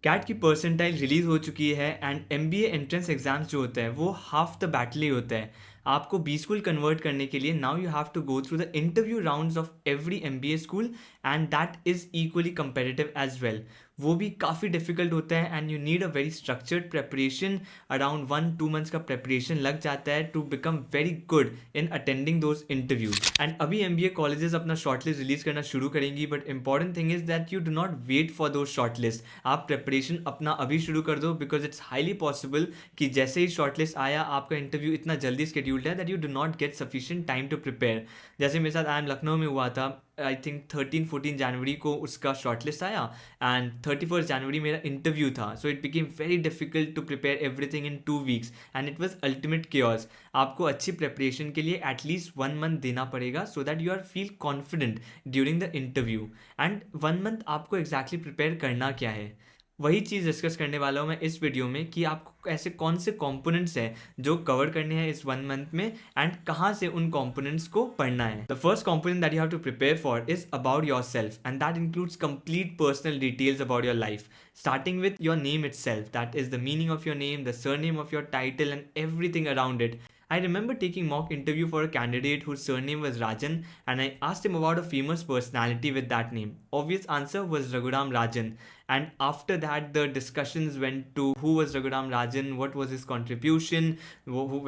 Cat की percentile release हो चुकी है एंड एमबीए एंट्रेंस एग्जाम्स जो होते हैं वो हाफ द बैटल ही होता है। आपको बी स्कूल कन्वर्ट करने के लिए now you have to go through the interview rounds of every MBA school and that is equally competitive as well. वो भी काफ़ी डिफिकल्ट होता है and you need a very structured preparation. Around 1-2 months का preparation लग जाता है to become very good in attending those interviews. And अभी एमबीए कॉलेजेस अपना शॉर्टलिस्ट रिलीज करना शुरू करेंगी, but important thing is that you do not wait for those shortlist. आप प्रेपरेशन अपना अभी शुरू कर दो, बिकॉज इट्स हाईली पॉसिबल कि जैसे ही शॉर्टलिस्ट आया आपका इंटरव्यू इतना जल्दी स्केड्यूल्ड है that you do not get sufficient time to prepare. जैसे मेरे साथ आई एम लखनऊ में हुआ था। आई थिंक 13-14 जनवरी को उसका शॉर्टलिस्ट आया एंड 31 जनवरी मेरा इंटरव्यू था। So it became very difficult to prepare everything in 2 weeks and it was ultimate cares. आपको अच्छी प्रिपरेशन के लिए एटलीस्ट 1 मंथ देना पड़ेगा so that you are feel confident during the interview. And 1 month आपको exactly prepare करना क्या है, वही चीज़ डिस्कस करने वाला हूँ मैं इस वीडियो में कि आपको ऐसे कौन से कंपोनेंट्स हैं जो कवर करने हैं इस 1 मंथ में एंड कहाँ से उन कंपोनेंट्स को पढ़ना है। The first component that you have to prepare for is about yourself and that includes complete personal details about your life, starting with your name itself, that is the meaning of your name, the surname of your title and everything around it. I remember taking mock interview for a candidate whose surname was Rajan and I asked him about a famous personality with that name. Obvious answer was Raghuram Rajan. And after that the discussions went to who was Raghuram Rajan, what was his contribution,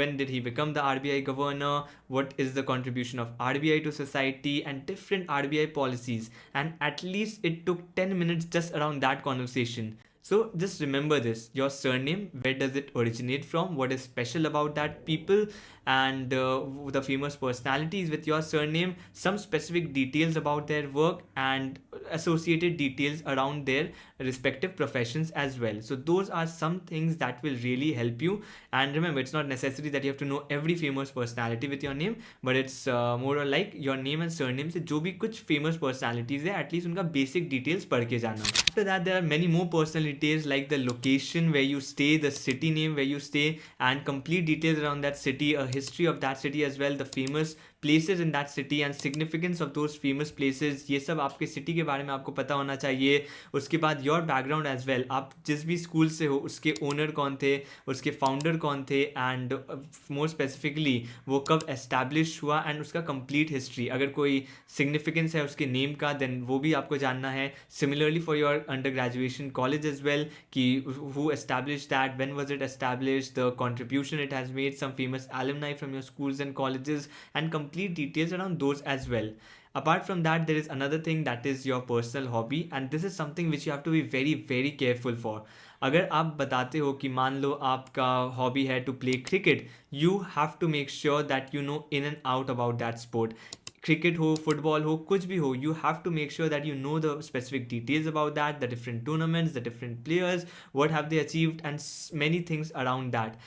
when did he become the RBI governor, what is the contribution of RBI to society and different RBI policies. And at least it took 10 minutes just around that conversation. So just remember this: your surname, where does it originate from, what is special about that people, and the famous personalities with your surname, some specific details about their work and associated details around their respective professions as well. So those are some things that will really help you. And remember, it's not necessary that you have to know every famous personality with your name, but it's more or like your name and surname से जो भी कुछ famous personalities है at least उनका basic details पढ़ के जाना। After that there are many more personal details like the location where you stay, the city name where you stay and complete details around that city, a history of that city as well, the famous places in that city and significance of those famous places, ये सब आपके city के बारे में आपको पता होना चाहिए। उसके बाद your background as well, आप जिस भी स्कूल से हो उसके ओनर कौन थे, उसके फाउंडर कौन थे एंड मोर स्पेसिफिकली वो कब एस्टैब्लिश हुआ एंड उसका कंप्लीट हिस्ट्री। अगर कोई सिग्निफिकेंस है उसके नेम का देन वो भी आपको जानना है। Similarly for your under graduation college as well कि who establish that, when was it establish, the contribution it has made, some famous alumni from your schools and colleges and complete details around those as well. Apart from that there is another thing that is your personal hobby and this is something which you have to be very very careful for. अगर आप बताते हो कि मान लो आपका hobby है to play cricket, you have to make sure that you know in and out about that sport. cricket हो, football हो, कुछ भी हो, you have to make sure that you know the specific details about that, the different tournaments, the different players, what have they achieved and many things around that.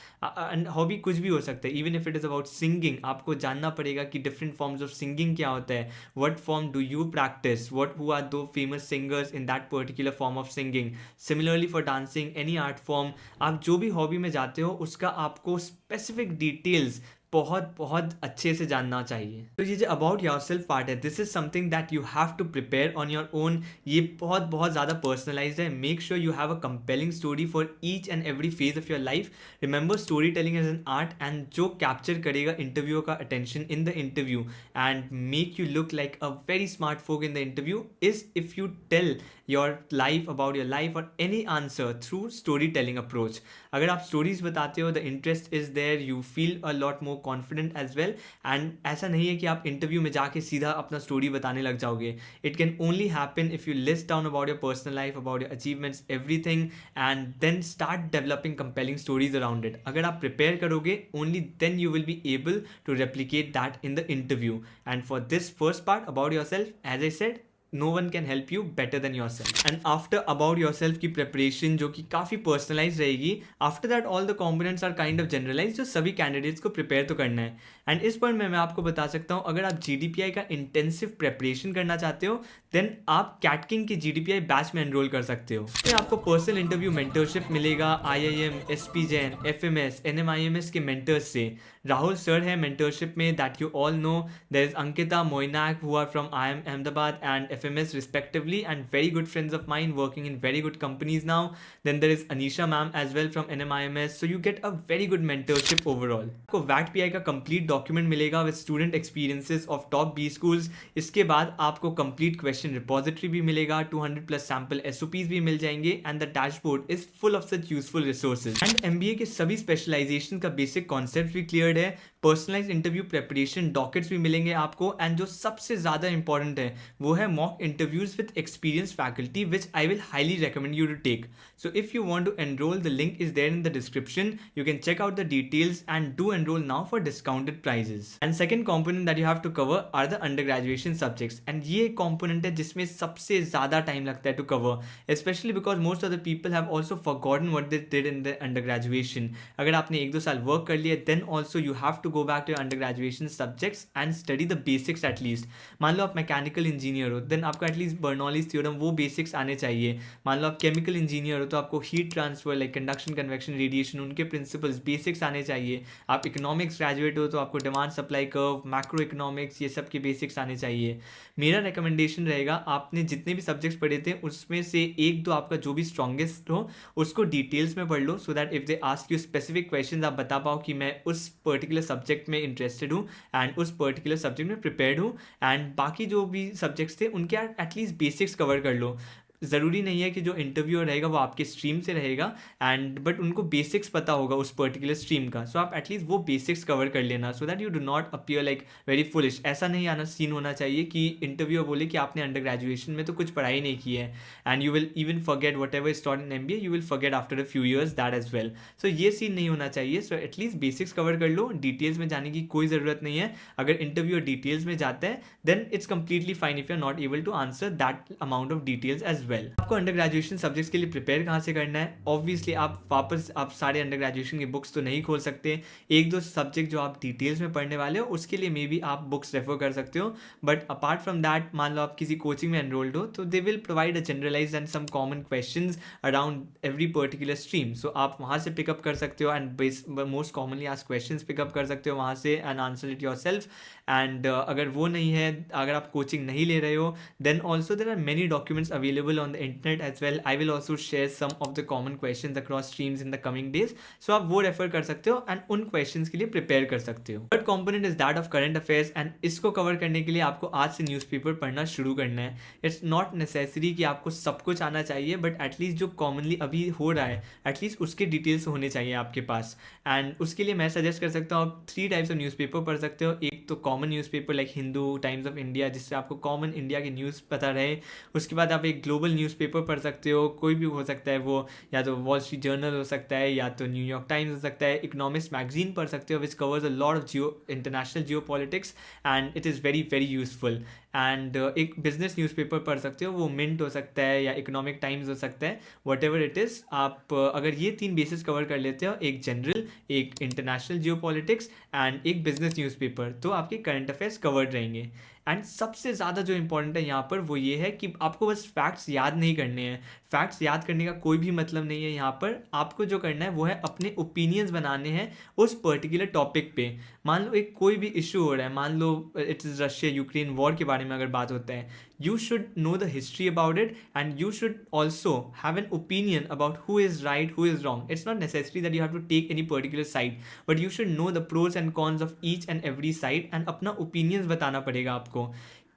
And hobby कुछ भी हो सकता है, even if it is about singing, आपको जानना पड़ेगा कि different forms of singing क्या होता है, what form do you practice, who are the famous singers in that particular form of singing. Similarly for dancing, any art form, आप जो भी hobby में जाते हो उसका आपको specific details बहुत बहुत अच्छे से जानना चाहिए। तो ये जो अबाउट योर सेल्फ पार्ट है, this is something that you have to prepare on your own. ये बहुत बहुत ज़्यादा पर्सनलाइज्ड है। Make sure you have a compelling story for each and every phase of your life. Remember, story telling is an art and जो capture करेगा interview का attention in the interview and make you look like a very smart folk in the interview is if you tell your life about your life और any answer through storytelling approach. अगर आप stories बताते हो, the interest is there, you feel a lot more confident as well. And ऐसा नहीं है कि आप इंटरव्यू में जाके सीधा अपना स्टोरी बताने लग जाओगे। It can only happen if you list down about your personal life, about your achievements, everything and then start developing compelling stories around it. अगर आप प्रिपेयर करोगे only then you will be able to replicate that in the interview. And for this first part about yourself, as I said, no one can help you better than yourself. And after about yourself की preparation जो कि काफ़ी personalized रहेगी, after that all the components are kind of generalized जो सभी candidates को prepare तो करना है। एंड इस पॉइंट में मैं आपको बता सकता हूँ, अगर आप GDPI का इंटेंसिव प्रेपरेशन करना चाहते हो देन आप कैटकिंग के GDPI बैच में एनरोल कर सकते हो। इसमें आपको पर्सनल इंटरव्यू मेंटरशिप मिलेगा IIM, SP Jain, FMS, NMIMS के मेंटर्स से। राहुल सर है मेंटरशिप में, that you all know. There is Ankita Moinak who are from IIM Ahmedabad and FMS respectively, and very good friends of mine working in very good companies now. Then there is Anisha ma'am as well from NMIMS. So you get a very good mentorship overall. आपको VAT-PI का complete document मिलेगा with student experiences of top B schools. इसके बाद आपको complete question repository भी मिलेगा, 200 plus sample SOPs भी मिल जाएंगे, and the dashboard is full of such useful resources. And MBA के सभी specialization का basic concepts भी cleared है, पर्सनलाइज इंटरव्यू प्रेपरेशन डॉकेट्स भी मिलेंगे आपको, एंड जो सबसे ज़्यादा इंपॉर्टेंट है वो है mock interviews with experience faculty, which I will highly recommend you to take. So if you want to enroll, the link is there in the description. You can check out the details and do enroll now for discounted prices. And second component that you have to cover are the undergraduation subjects. And ये एक component है जिसमें सबसे ज़्यादा time लगता है to cover, especially because most of the people have also forgotten what they did in their undergraduation. अगर आपने 1-2 साल work कर लिया, then also you have to go back to your undergraduation subjects and study the basics at least. मान लो आप mechanical engineer हो, then आपको एटलीस्ट बर्नौलीज थ्योरम वो बेसिक्स आने चाहिए. मान लो आप केमिकल इंजीनियर हो तो आपको heat transfer like conduction, convection, radiation, उनके प्रिंसिपल्स बेसिक्स आने चाहिए. आप इकोनॉमिक्स ग्रेजुएट हो तो आपको demand supply curve, macro economics, ये सब के बेसिक्स आने चाहिए. मेरा रिकमेंडेशन रहेगा, आपने जितने भी सब्जेक्ट्स पढ़े थे उसमें से 1-2 आपका जो भी स्ट्रॉन्गेस्ट हो उसको डिटेल्स में पढ़ लो, so that if they ask you specific question आप बता पाओ कि मैं उस पर्टिकुलर सब्जेक्ट में इंटरेस्टेड हूँ एंड उस पर्टिकुलर सब्जेक्ट में प्रिपेयर्ड हूँ. एंड बाकी जो भी सब्जेक्ट्स थे उनके एटलीस्ट बेसिक्स कवर कर लो. ज़रूरी नहीं है कि जो इंटरव्यूअर रहेगा वो आपके स्ट्रीम से रहेगा, एंड बट उनको बेसिक्स पता होगा उस पर्टिकुलर स्ट्रीम का, सो आप एटलीस्ट वो बेसिक्स कवर कर लेना, सो that you do not appear like very foolish. ऐसा नहीं आना सीन होना चाहिए कि इंटरव्यूअर बोले कि आपने अंडर ग्रेजुएशन में तो कुछ पढ़ाई नहीं की है, and you will even forget whatever studied in MBA, you will forget after a few years that as well. So ये सीन नहीं होना चाहिए. सो एटलीस्ट बेसिक्स कवर कर लो, डिटेल्स में जाने की कोई ज़रूरत नहीं है. अगर इंटरव्यूअर डिटेल्स में जाता है then it's completely fine if you are not able to answer that amount of details as well. आपको अंडर ग्रेजुएशन सब्जेक्ट्स के लिए प्रिपेयर कहाँ से करना है? ऑब्वियसली आप सारे अंडर ग्रेजुएशन की बुक्स तो नहीं खोल सकते. 1-2 सब्जेक्ट जो आप डिटेल्स में पढ़ने वाले हो उसके लिए मे बी आप बुक्स रेफर कर सकते हो, बट अपार्ट फ्रॉम दैट मान लो आप किसी कोचिंग में एनरोल्ड हो तो they will provide a generalised and some common questions around every particular stream, so आप वहाँ से पिकअप कर सकते हो and most commonly asked questions pick up कर सकते हो वहाँ से and answer it yourself. And अगर वो नहीं है, अगर आप कोचिंग नहीं ले रहे हो, then also there are many documents available on the internet as well. I will also share some of the common questions across streams in the coming days. So आप वो रेफर कर सकते हो एंड उन क्वेश्चंस के लिए prepare कर सकते हो. Third component is that of current affairs, and इसको कवर करने के लिए आपको आज से न्यूज़पेपर पढ़ना शुरू करना है. इट्स नॉट नेसेसरी कि आपको सब कुछ आना चाहिए, बट एटलीस्ट जो कॉमनली अभी हो रहा है एटलीस्ट उसके डिटेल्स होने चाहिए आपके पास. एंड उसके लिए मैं सजेस्ट कर सकता हूँ आप 3 टाइप्स ऑफ न्यूज़पेपर पढ़ सकते हो. एक तो common newspaper like Hindu, times of India, जिससे आपको कॉमन इंडिया की न्यूज़ पता रहे. उसके बाद आप एक ग्लोबल न्यूज़पेपर पढ़ सकते हो, कोई भी हो सकता है वो, या तो वॉल स्ट्रीट जर्नल हो सकता है या तो न्यूयॉर्क टाइम्स हो सकता है. इकोनॉमिक्स मैगजीन पढ़ सकते हो which covers a lot of international Jio politics and it is very very useful. And एक बिजनेस न्यूज़पेपर पढ़ सकते हो, वो मिंट हो सकता है या इकोनॉमिक टाइम्स हो सकता है, वट एवर इट इज़. आप अगर ये 3 बेसिस कवर कर लेते हो, एक जनरल, एक इंटरनेशनल जियो पॉलिटिक्स एंड एक बिजनेस न्यूज़पेपर, तो आपके करंट अफेयर्स कवर्ड रहेंगे. एंड सबसे ज़्यादा जो इंपॉर्टेंट है यहाँ पर वो ये है कि आपको बस फैक्ट्स याद नहीं करने हैं. फैक्ट्स याद करने का कोई भी मतलब नहीं है यहाँ पर. आपको जो करना है वो है अपने ओपिनियंस बनाने हैं उस पर्टिकुलर टॉपिक पे. मान लो एक कोई भी इशू हो रहा है, मान लो it is Russia Ukraine war के बारे में अगर बात होता है, you should know the history about it, and you should also have an opinion about who is right, who is wrong. It's not necessary that you have to take any particular side, but you should know the pros and cons of each and every side, and अपना opinions बताना पड़ेगा आपको.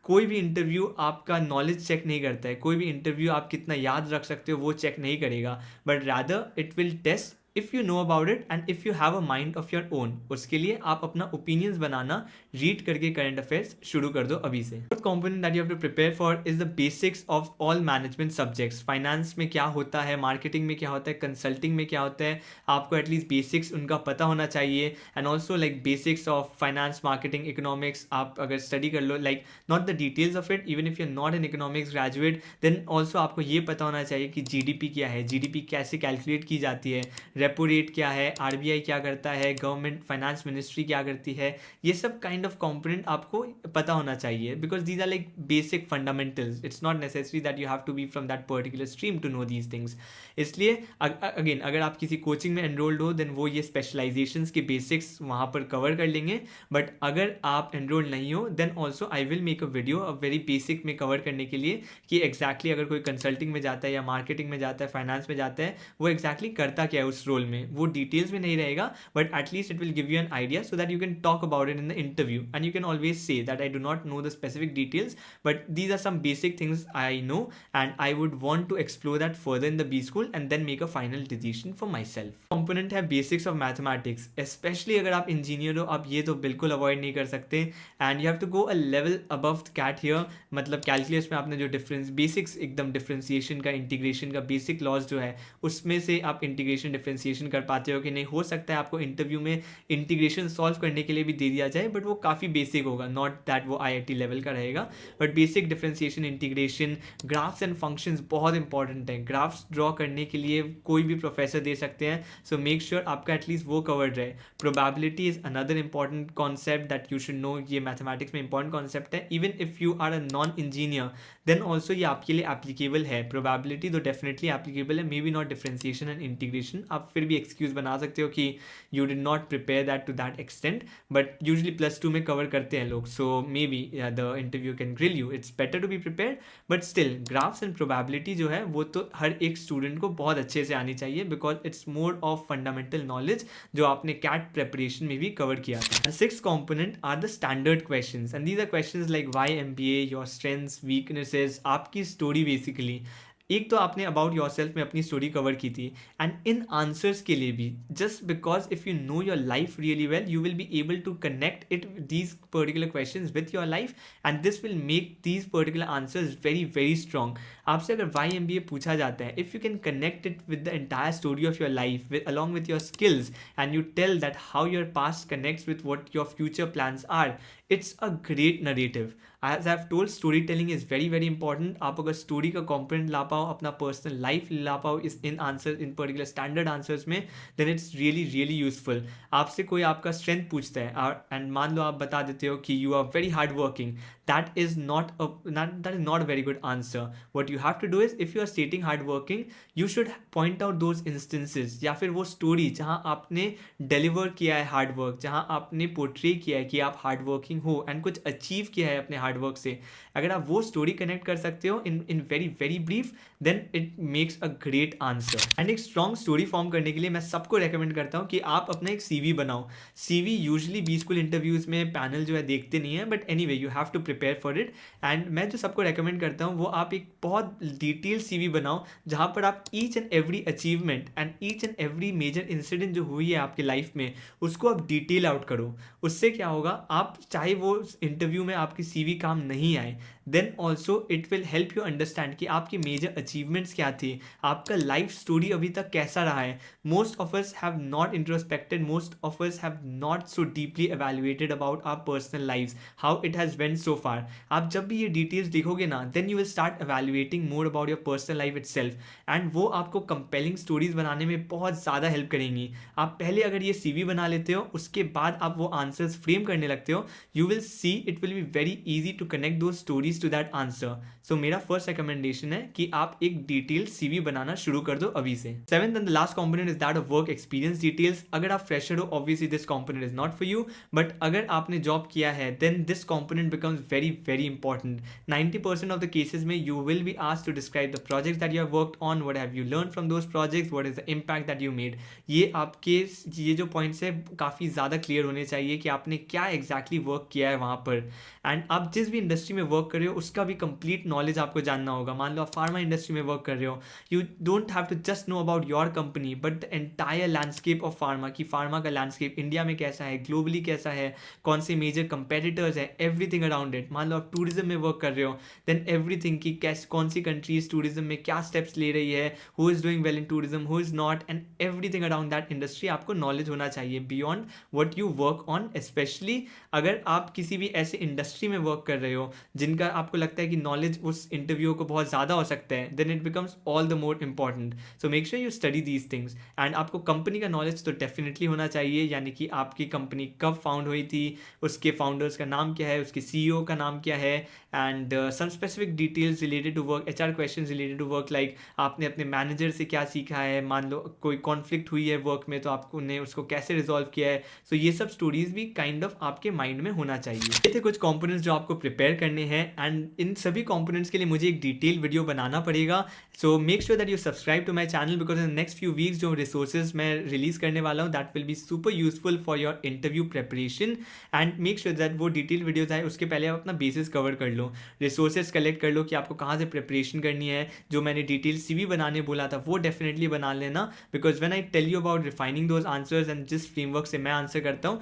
कोई भी interview आपका knowledge check नहीं करता है, कोई भी इंटरव्यू आप कितना याद रख सकते हो वो चेक नहीं करेगा, but rather it will test if you know about it and if you have a mind of your own. उसके लिए आप अपना ओपिनियंस बनाना रीड करके करंट अफेयर्स शुरू कर दो अभी से. Fourth component that you have to prepare for is the basics of all management subjects. Finance में क्या होता है, मार्केटिंग में क्या होता है, कंसल्टिंग में क्या होता है, आपको एटलीस्ट बेसिक्स उनका पता होना चाहिए. And also like basics of finance, marketing, economics आप अगर स्टडी कर लो, like not the details of it, even if you are not an economics graduate, then also आपको ये पता होना चाहिए कि GDP क्या है, GDP कैसे कैलकुलेट की जाती है, रेपो रेट क्या है, आरबीआई क्या करता है, गवर्नमेंट फाइनेंस मिनिस्ट्री क्या करती है, ये सब काइंड ऑफ कंपोनेंट आपको पता होना चाहिए, because these are like basic fundamentals. It's not necessary that you have to be from that particular stream to know these things. इसलिए अगेन अगर आप किसी कोचिंग में एनरोल्ड हो देन वो ये स्पेशलाइजेशंस के बेसिक्स वहाँ पर कवर कर लेंगे. बट अगर आप एनरोल्ड नहीं हो then also I will make a video a very basic में कवर करने के लिए कि एग्जैक्टली अगर कोई कंसल्टिंग में जाता है या मार्केटिंग में जाता है, फाइनेंस में जाता है, वो एग्जैक्टली करता क्या है उस रोल में. वो डिटेल्स में नहीं रहेगा but at least it will give you an idea so that you can talk about it in the interview and you can always say that I do not know the specific details but these are some basic things I know and I would want to explore that further in the B school and then make a final decision for myself. Component है basics of mathematics, especially अगर आप engineer हो आप ये तो बिल्कुल avoid नहीं कर सकते and you have to go a level above CAT here. मतलब कैलकुलस में आपने जो डिफरेंस बेसिक्स एकदम डिफरेंशिएशन का, इंटीग्रेशन का बेसिक लॉज जो है उसमें से आप इंटीग्रेशन डिफरेंशिएशन कर पाते हो कि नहीं. हो सकता है आपको इंटरव्यू में इंटीग्रेशन सॉल्व करने के लिए भी दे दिया जाए बट वो काफ़ी बेसिक होगा, नॉट दैट वो IIT लेवल का रहेगा but basic differentiation, integration, graphs and functions बहुत इंपॉर्टेंट हैं. ग्राफ्स ड्रॉ करने के लिए कोई भी प्रोफेसर दे सकते हैं सो मेक श्योर आपका एटलीस्ट वो कवर्ड रहे. Probability is another important concept that you should know. ये मैथमेटिक्स में इंपॉर्टेंट कॉन्सेप्ट है. Even if you are a non engineer then also ये आपके लिए एप्लीकेबल है. प्रोबेबिलिटी तो डेफिनेटली एप्लीकेबल है, maybe not differentiation and integration. आप फिर भी एक्सक्यूज बना सकते हो कि you did not prepare that to that extent but usually +2 में कवर करते हैं लोग. So maybe the interview can grill you. It's better to be prepared but still graphs and probability जो है वो तो हर एक स्टूडेंट को बहुत अच्छे से आनी चाहिए because it's more of fundamental knowledge जो आपने कैट प्रेपरेशन में भी कवर किया था. Six component are the standard questions and these are questions like why MBA, your strengths, weaknesses, आपकी स्टोरी बेसिकली. एक तो आपने अबाउट योर सेल्फ में अपनी स्टोरी कवर की थी एंड इन आंसर्स के लिए भी just because if you know your life really well you will be able to connect it these particular questions with your life and this will make these particular answers very very strong. आपसे अगर why MBA पूछा जाता है, if you can connect it with the entire story of your life along with your skills and you tell that how your past connects with what your future plans are, it's a great narrative. As I've told, storytelling is very very important. आप अगर story का component ला पाओ, अपना personal life ला पाओ इस in answer in particular standard answers में then it's really really useful. आपसे कोई आपका स्ट्रेंथ पूछता है एंड मान लो आप बता देते हो कि you are very hard working, that is not a very good answer. What you have to do is if you are stating hard working you should point out those instances या फिर वो स्टोरी जहाँ आपने deliver किया है hard work, जहाँ आपने portray किया है कि आप हार्ड वर्किंग हो एंड कुछ अचीव किया है अपने हार्ड वर्क से. अगर आप वो स्टोरी कनेक्ट कर सकते हो in very very brief then it makes a great answer. And एक स्ट्रॉन्ग स्टोरी फॉर्म करने के लिए मैं सबको रेकमेंड करता हूँ कि आप अपना एक CV बनाओ. CV usually B school interviews में पैनल जो है देखते नहीं है but any way you have to prepare for it. And मैं जो सबको रेकमेंड करता हूँ वो आप एक बहुत डिटेल CV बनाओ जहाँ पर आप each and every achievement and each and every major incident जो हुई है आपके लाइफ में उसको आप डिटेल आउट करो. उससे क्या होगा, आप चाहे वो इंटरव्यू में आपकी CV काम नहीं आए then also it will help you understand कि आपकी मेजर अचीवमेंट्स क्या थी, आपका लाइफ स्टोरी अभी तक कैसा रहा है. Most of us have not introspected, most of us have not so deeply evaluated about our personal lives, how it has went so far. आप जब भी ये डिटेल्स देखोगे ना then you will start evaluating more about your personal life itself and वो आपको compelling stories बनाने में बहुत ज़्यादा हेल्प करेंगी. आप पहले अगर ये CV बना लेते हो उसके बाद आप वो आंसर्स फ्रेम करने लगते हो you will see it will be very easy to connect दो stories to that answer. So मेरा फर्स्ट रिकमेंडेशन है कि आप एक डिटेल CV बनाना शुरू कर दो अभी से. Seventh and the last component is that of work experience details. अगर आप फ्रेशर हो obviously this component is not for you but अगर आपने जॉब किया है then this component becomes very very important. 90% of the cases में you will be asked to describe the projects that you have worked on, what have you learn from those projects, what is the impact that you made. ये आपके ये जो points है काफ़ी ज़्यादा clear होने चाहिए कि आपने क्या एग्जैक्टली वर्क किया है वहाँ पर. एंड आप जिस भी इंडस्ट्री में वर्क कर रहे हो उसका भी कंप्लीट नॉलेज आपको जानना होगा. मान लो आप फार्मा इंडस्ट्री में वर्क कर रहे हो, you don't have to just know about your company but the entire landscape of pharma, कि फार्मा का लैंडस्केप इंडिया में कैसा है, ग्लोबली कैसा है, कौन से मेजर कंपेटिटर्स है, एवरीथिंग अराउंड इट. मान लो आप टूरिज्म में वर्क कर रहे हो देन एवरीथिंग की कौन सी कंट्रीज टूरिज्म में क्या स्टेप्स ले रही है, who is doing well in tourism, who is not, and everything around that industry आपको नॉलेज होना चाहिए beyond what you work on. Specially अगर आप किसी भी ऐसे इंडस्ट्री में वर्क कर रहे हो जिनका आपको लगता है कि नॉलेज उस इंटरव्यू को बहुत ज़्यादा हो सकता है, then it becomes all the more important. So make sure you study these things. And आपको कंपनी का नॉलेज तो डेफिनेटली होना चाहिए, यानी कि आपकी कंपनी कब फाउंड हुई थी, उसके फाउंडर्स का नाम क्या है, उसके सीईओ का नाम क्या है, and some specific details related to work, HR question related to work, like आपने अपने मैनेजर से क्या सीखा है, मान लो कोई कॉन्फ्लिक्ट हुई है वर्क में तो आपने उसको कैसे रिजॉल्व किया है. सो ये सब स्टोरीज भी काइंड ऑफ आपके माइंड में होना चाहिए. ये थे कुछ कंपोनेंट्स जो आपको प्रिपेयर करने हैं, एंड इन सभी कंपोनेंट्स के लिए मुझे एक डिटेल वीडियो बनाना पड़ेगा. So make sure that you subscribe to my channel, because in next few weeks जो रिसोर्सेज मैं रिलीज करने वाला हूँ that will be super useful for your interview preparation. And make sure that वो detail videos आए उसके पहले आप अपना बेसिस कवर कर लो, रिसोर्सेज कलेक्ट कर लो कि आपको कहाँ से प्रिपरेशन करनी है. जो मैंने डिटेल सीवी बनाने बोला था वो डेफिनेटली बना लेना, because when I tell you about refining those answers and जिस फ्रेमवर्क से मैं आंसर करता हूँ,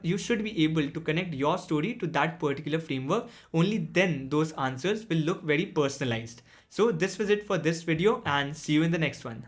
you should be able to connect your story to that particular framework. Only then those answers will look very personalized. So this was it for this video, and see you in the next one.